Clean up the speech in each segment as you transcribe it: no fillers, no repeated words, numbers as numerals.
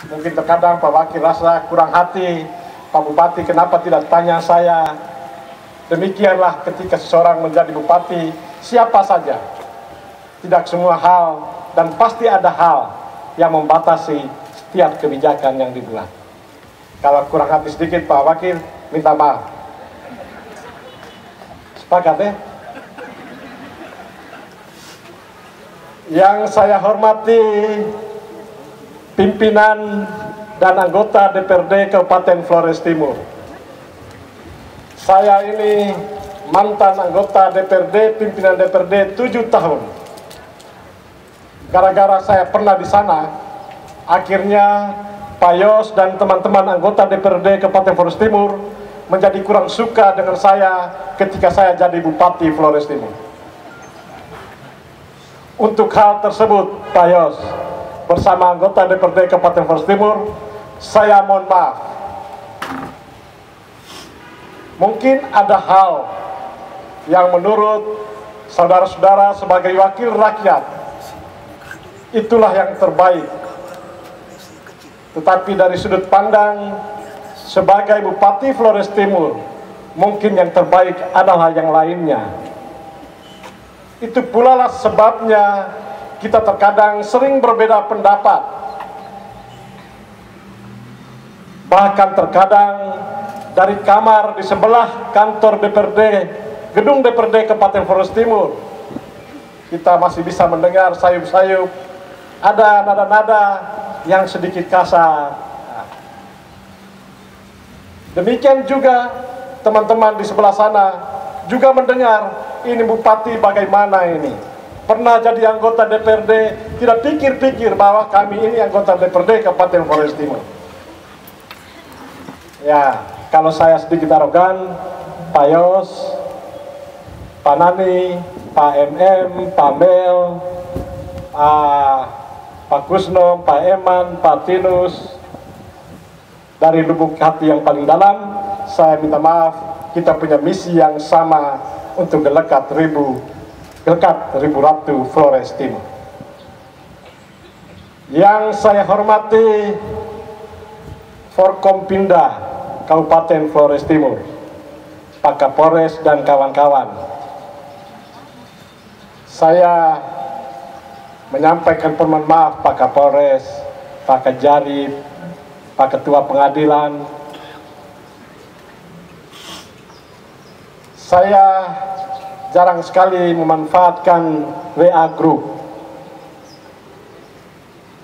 Mungkin terkadang Pak Wakil rasa kurang hati, Pak Bupati kenapa tidak tanya saya. Demikianlah ketika seseorang menjadi bupati, siapa saja. Tidak semua hal dan pasti ada hal yang membatasi setiap kebijakan yang dibuat. Kalau kurang hati sedikit Pak Wakil, minta maaf. Sepakat ya? Yang saya hormati pimpinan dan anggota DPRD Kabupaten Flores Timur. Saya ini mantan anggota DPRD, pimpinan DPRD 7 tahun. Gara-gara saya pernah di sana, akhirnya Pak Yos dan teman-teman anggota DPRD Kabupaten Flores Timur menjadi kurang suka dengan saya ketika saya jadi Bupati Flores Timur. Untuk hal tersebut, Pak Yos, bersama anggota DPRD Kabupaten Flores Timur, saya mohon maaf. Mungkin ada hal yang menurut saudara-saudara sebagai wakil rakyat, itulah yang terbaik. Tetapi dari sudut pandang sebagai Bupati Flores Timur, mungkin yang terbaik adalah yang lainnya. Itu pula lah sebabnya kita terkadang sering berbeda pendapat. Bahkan terkadang dari kamar di sebelah kantor DPRD, gedung DPRD Kabupaten Flores Timur, kita masih bisa mendengar sayup-sayup, ada nada-nada yang sedikit kasar. Demikian juga teman-teman di sebelah sana juga mendengar, ini bupati bagaimana ini? Pernah jadi anggota DPRD, tidak pikir-pikir bahwa kami ini anggota DPRD Kabupaten Flores Timur. Ya, kalau saya sedikit arogan, Pak Yos, Pak Nani, Pak MM, Pak Mel, Pak Kusno, Pak Eman, Pak Tinus, dari lubuk hati yang paling dalam, saya minta maaf, kita punya misi yang sama untuk dekat Ribu Ratu Flores Timur. Yang saya hormati Forkompinda Kabupaten Flores Timur, Pak Kapolres dan kawan-kawan. Saya menyampaikan permohonan maaf Pak Kapolres, Pak Kajarib, Pak Ketua Pengadilan. Saya jarang sekali memanfaatkan WA Group,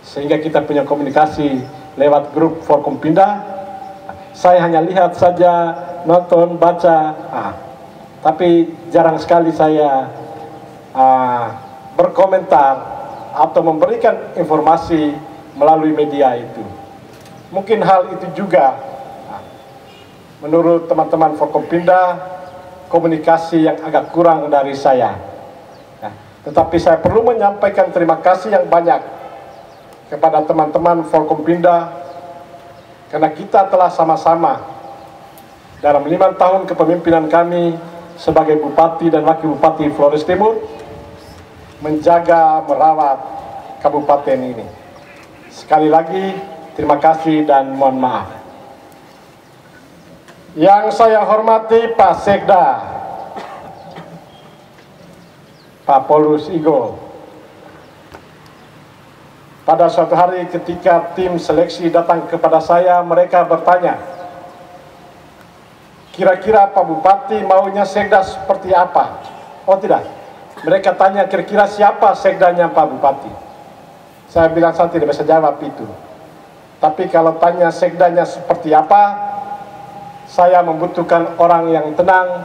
sehingga kita punya komunikasi lewat grup Forkompinda. Saya hanya lihat saja, nonton, baca, tapi jarang sekali saya berkomentar atau memberikan informasi melalui media itu. Mungkin hal itu juga menurut teman-teman Forkompinda komunikasi yang agak kurang dari saya. Tetapi saya perlu menyampaikan terima kasih yang banyak kepada teman-teman Forkompinda, karena kita telah sama-sama dalam 5 tahun kepemimpinan kami sebagai Bupati dan Wakil Bupati Flores Timur menjaga, merawat kabupaten ini. Sekali lagi, terima kasih dan mohon maaf. Yang saya hormati Pak Sekda, Pak Polus Igo. Pada suatu hari ketika tim seleksi datang kepada saya, mereka bertanya, kira-kira Pak Bupati maunya Sekda seperti apa? Oh tidak, mereka tanya kira-kira siapa Sekdanya Pak Bupati. Saya bilang saya tidak bisa jawab itu. Tapi kalau tanya Sekdanya seperti apa, saya membutuhkan orang yang tenang,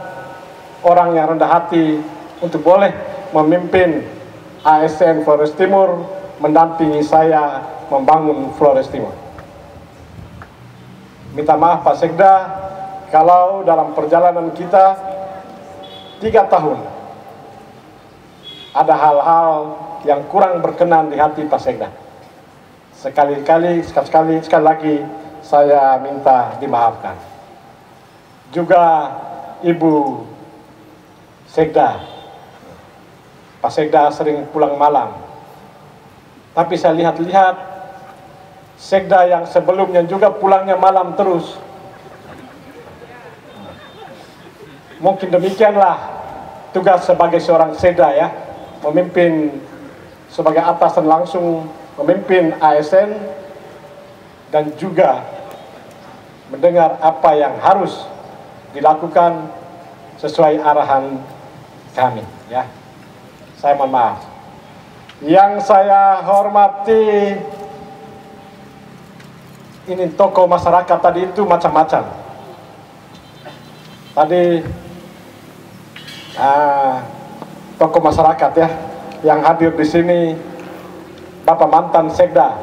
orang yang rendah hati untuk boleh memimpin ASN Flores Timur, mendampingi saya membangun Flores Timur. Minta maaf Pak Sekda, kalau dalam perjalanan kita 3 tahun ada hal-hal yang kurang berkenan di hati Pak Sekda. Sekali lagi saya minta dimaafkan. Juga Ibu Sekda, Pak Sekda sering pulang malam, tapi saya lihat-lihat sekda yang sebelumnya juga pulangnya malam terus. Mungkin demikianlah tugas sebagai seorang sekda ya, memimpin sebagai atasan langsung, memimpin ASN, dan juga mendengar apa yang harus dilakukan sesuai arahan kami ya. Saya mohon maaf. Yang saya hormati, ini tokoh masyarakat tadi itu macam-macam. Tadi tokoh masyarakat ya yang hadir di sini, Bapak mantan Sekda.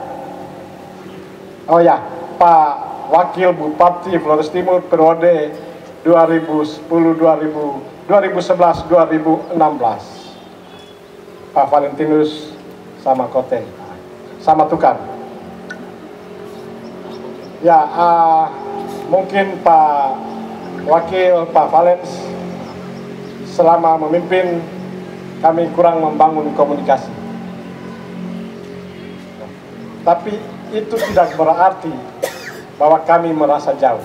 Oh ya, Pak Wakil Bupati Flores Timur periode 2011-2016. Pak Valentinus sama Koten, sama Tukan. Ya, mungkin Pak Wakil, Pak Valens, selama memimpin kami kurang membangun komunikasi. Tapi itu tidak berarti bahwa kami merasa jauh.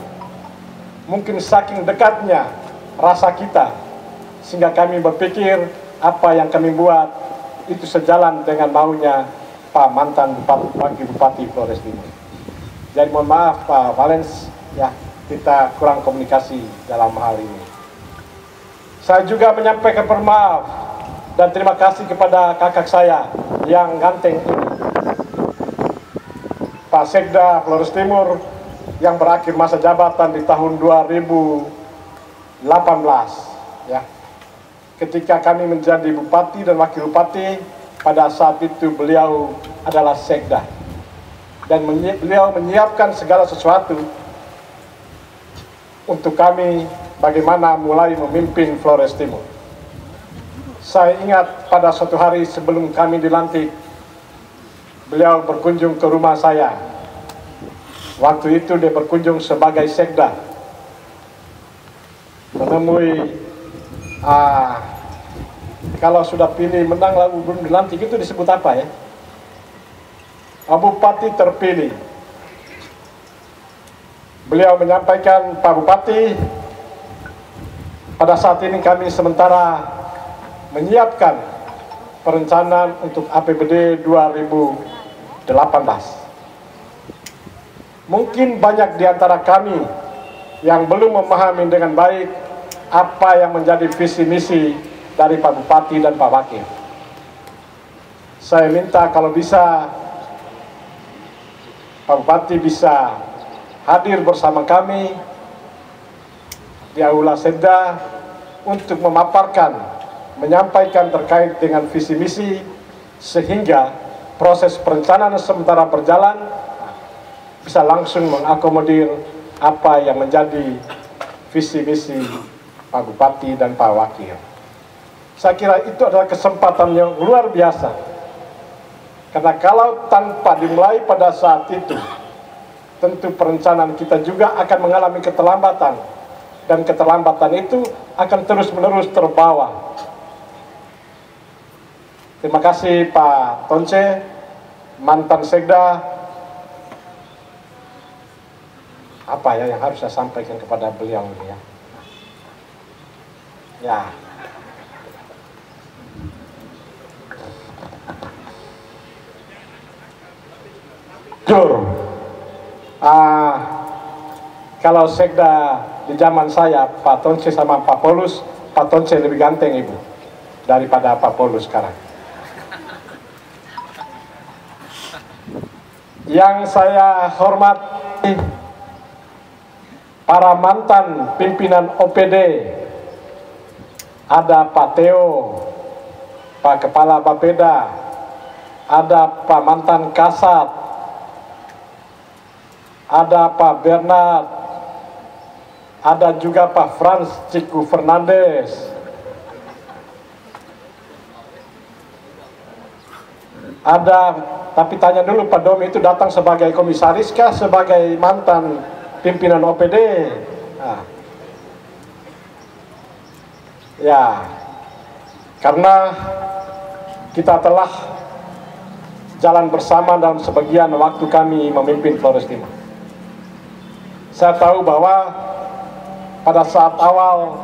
Mungkin saking dekatnya rasa kita, sehingga kami berpikir apa yang kami buat itu sejalan dengan maunya Pak mantan Wakil Bupati Flores Timur. Jadi mohon maaf Pak Valens, ya kita kurang komunikasi dalam hal ini. Saya juga menyampaikan permaaf dan terima kasih kepada kakak saya yang ganteng ini, Pak Sekda Flores Timur, yang berakhir masa jabatan di tahun 2018 ya. Ketika kami menjadi bupati dan wakil bupati, pada saat itu beliau adalah sekda dan beliau menyiapkan segala sesuatu untuk kami bagaimana mulai memimpin Flores Timur. Saya ingat pada suatu hari sebelum kami dilantik, beliau berkunjung ke rumah saya. Waktu itu dia berkunjung sebagai sekda, menemui kalau sudah pilih menang lalu belum dilantik itu disebut apa ya? Bupati terpilih. Beliau menyampaikan, Pak Bupati, pada saat ini kami sementara menyiapkan perencanaan untuk APBD 2018. Mungkin banyak di antara kami yang belum memahami dengan baik apa yang menjadi visi misi dari Pak Bupati dan Pak Wakil. Saya minta kalau bisa Pak Bupati bisa hadir bersama kami di Aula Sekda untuk memaparkan, menyampaikan terkait dengan visi misi, sehingga proses perencanaan sementara berjalan bisa langsung mengakomodir apa yang menjadi visi misi Pak Bupati dan Pak Wakil. Saya kira itu adalah kesempatan yang luar biasa. Karena kalau tanpa dimulai pada saat itu, tentu perencanaan kita juga akan mengalami keterlambatan. Dan keterlambatan itu akan terus-menerus terbawa. Terima kasih Pak Tonce, mantan Sekda. Apa ya yang harus saya sampaikan kepada beliau ini ya? Ya. Jujur, kalau Sekda di zaman saya, Pak Tonce sama Pak Polus, Pak Tonce lebih ganteng Ibu daripada Pak Polus sekarang. Yang saya hormati para mantan pimpinan OPD, ada Pak Theo, Pak Kepala Bapeda, ada Pak mantan Kasat, ada Pak Bernard, ada juga Pak Franz Ciku Fernandes, ada, tapi tanya dulu Pak Domi itu datang sebagai komisaris kah, sebagai mantan pimpinan OPD? Nah. Ya, karena kita telah jalan bersama dalam sebagian waktu kami memimpin Flores Timur. Saya tahu bahwa pada saat awal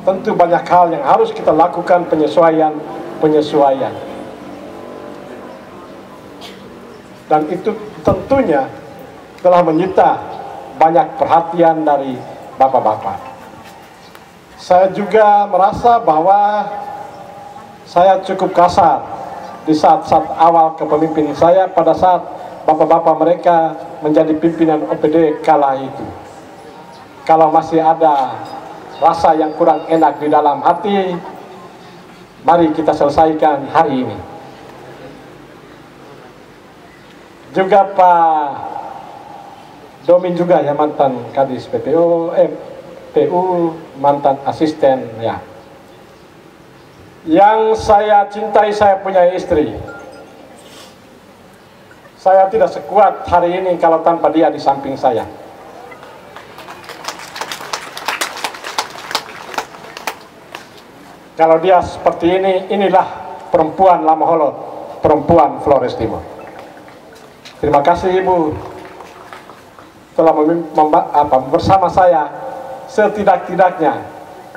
tentu banyak hal yang harus kita lakukan penyesuaian. Dan itu tentunya telah menyita banyak perhatian dari bapak-bapak. Saya juga merasa bahwa saya cukup kasar di saat-saat awal kepemimpinan saya pada saat bapak-bapak mereka menjadi pimpinan OPD kala itu. Kalau masih ada rasa yang kurang enak di dalam hati, mari kita selesaikan hari ini. Juga Pak Domin juga ya, mantan Kadis PU, mantan asisten ya. Yang saya cintai, saya punya istri. Saya tidak sekuat hari ini kalau tanpa dia di samping saya. Kalau dia seperti ini, inilah perempuan Lamaholot, perempuan Flores Timur. Terima kasih Ibu telah bersama saya setidak-tidaknya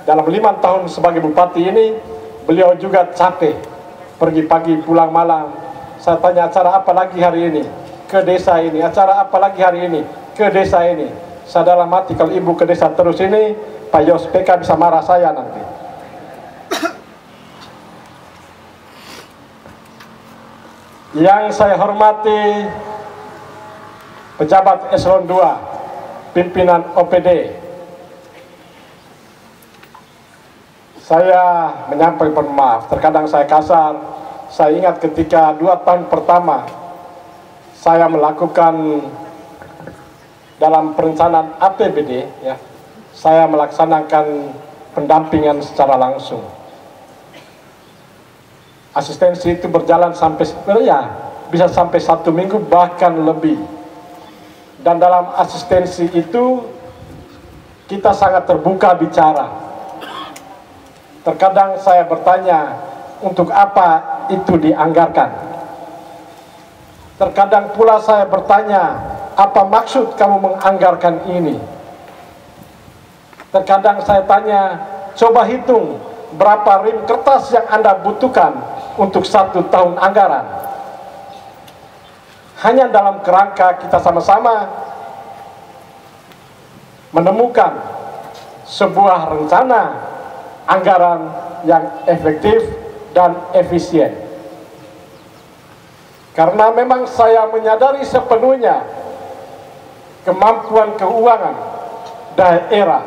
dalam 5 tahun sebagai bupati ini. Beliau juga capek, pergi pagi pulang malam. Saya tanya acara apa lagi hari ini ke desa ini, acara apa lagi hari ini ke desa ini. Saya dalam hati kalau Ibu ke desa terus ini, Pak Yos PK bisa marah saya nanti. Yang saya hormati pejabat eselon 2, pimpinan OPD, saya menyampaikan maaf, terkadang saya kasar. Saya ingat ketika 2 tahun pertama saya melakukan dalam perencanaan APBD, ya, saya melaksanakan pendampingan secara langsung. Asistensi itu berjalan sampai ya, bisa sampai 1 minggu bahkan lebih. Dan dalam asistensi itu kita sangat terbuka bicara. Terkadang saya bertanya, untuk apa itu dianggarkan? Terkadang pula saya bertanya, apa maksud kamu menganggarkan ini? Terkadang saya tanya, coba hitung berapa rim kertas yang Anda butuhkan untuk 1 tahun anggaran. Hanya dalam kerangka kita sama-sama menemukan sebuah rencana anggaran yang efektif dan efisien. Karena memang saya menyadari sepenuhnya kemampuan keuangan daerah